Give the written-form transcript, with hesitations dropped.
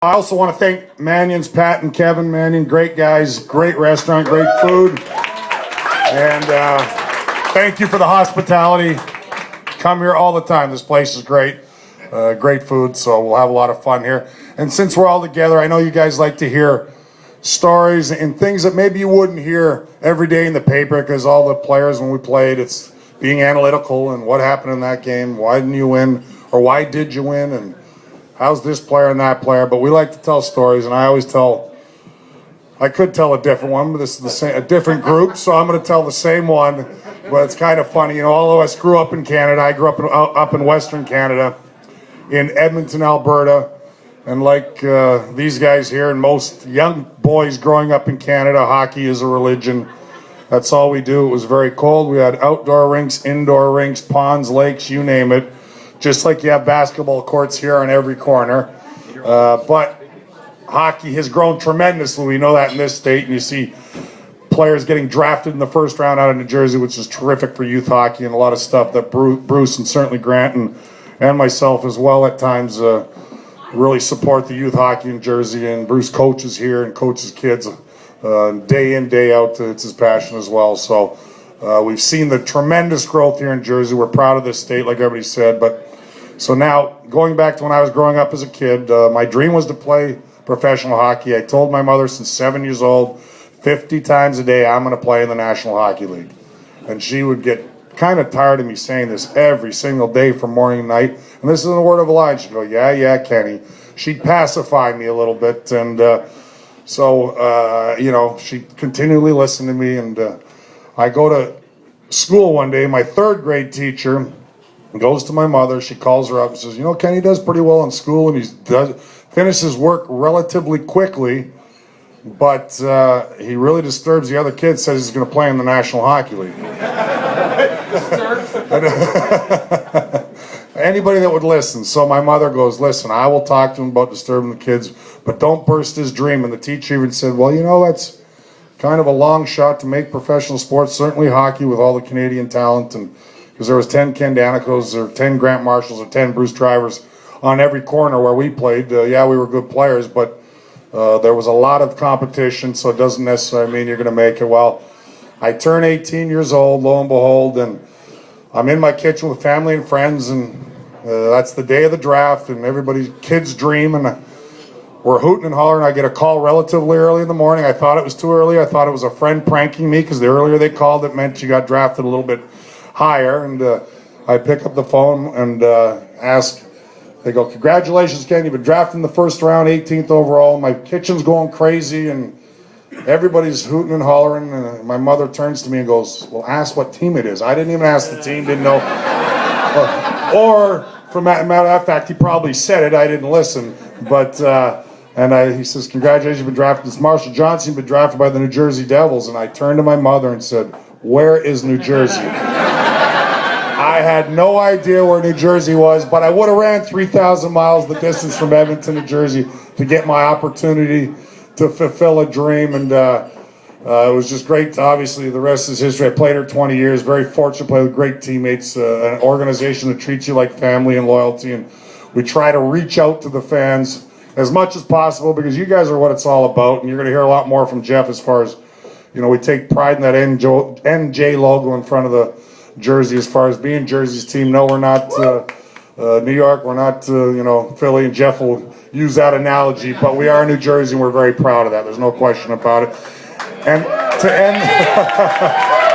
I also want to thank Mannion's, Pat and Kevin Mannion, great guys, great restaurant, great food. And thank you for the hospitality. Come here all the time. This place is great. Great food, so we'll have a lot of fun here. And since we're all together, I know you guys like to hear stories and things that maybe you wouldn't hear every day in the paper, because all the players, when we played, it's being analytical and what happened in that game, why didn't you win, or why did you win, and how's this player and that player. But we like to tell stories, and I could tell a different one, but this is a different group, so I'm going to tell the same one. But it's kind of funny, all of us grew up in Canada. I grew up in Western Canada, in Edmonton, Alberta, and like these guys here and most young boys growing up in Canada, hockey is a religion. That's all we do. It was very cold. We had outdoor rinks, indoor rinks, ponds, lakes, you name it. Just like you have basketball courts here on every corner. But hockey has grown tremendously. We know that in this state, and you see players getting drafted in the first round out of New Jersey, which is terrific for youth hockey, and a lot of stuff that Bruce and certainly Grant and myself as well at times really support the youth hockey in Jersey. And Bruce coaches here and coaches kids day in, day out. It's his passion as well. So we've seen the tremendous growth here in Jersey. We're proud of this state, like everybody said. But so now, going back to when I was growing up as a kid, my dream was to play professional hockey. I told my mother since 7 years old, 50 times a day, I'm going to play in the National Hockey League. And she would get kind of tired of me saying this every single day from morning to night. And this isn't a word of a lie. She'd go, yeah, Kenny. She'd pacify me a little bit. And so, she'd continually listen to me. And I go to school one day. My third grade teacher goes to my mother. She calls her up and says, Kenny does pretty well in school, and he finishes work relatively quickly, but he really disturbs the other kids. Says he's going to play in the National Hockey League. Anybody that would listen. So my mother goes, listen, I will talk to him about disturbing the kids, but don't burst his dream. And the teacher even said, well, that's kind of a long shot to make professional sports, certainly hockey with all the Canadian talent, and because there was 10 Ken Danicos or 10 Grant Marshalls or 10 Bruce Drivers on every corner where we played. We were good players, but there was a lot of competition, so it doesn't necessarily mean you're going to make it. Well, I turn 18 years old, lo and behold, and I'm in my kitchen with family and friends, and that's the day of the draft, and everybody's kids dream, and we're hooting and hollering. I get a call relatively early in the morning. I thought it was too early. I thought it was a friend pranking me, because the earlier they called, it meant you got drafted a little bit higher. And I pick up the phone and ask. They go, congratulations, Ken, you've been drafted in the first round, 18th overall. My kitchen's going crazy, and everybody's hooting and hollering. And my mother turns to me and goes, well, ask what team it is. I didn't even ask the team, didn't know. Or from that matter of fact, he probably said it, I didn't listen. But he says, congratulations, you've been drafted. It's Marshall Johnson, you've been drafted by the New Jersey Devils. And I turned to my mother and said, where is New Jersey? I had no idea where New Jersey was, but I would have ran 3,000 miles the distance from Edmonton, New Jersey, to get my opportunity to fulfill a dream. And it was just great. Obviously, the rest is history. I played here 20 years. Very fortunate to play with great teammates, an organization that treats you like family and loyalty. And we try to reach out to the fans as much as possible, because you guys are what it's all about. And you're going to hear a lot more from Jeff as far as, we take pride in that NJ logo in front of the jersey as far as being Jersey's team. No, we're not New York. We're not, Philly, and Jeff will use that analogy, but we are New Jersey, and we're very proud of that. There's no question about it. And to end...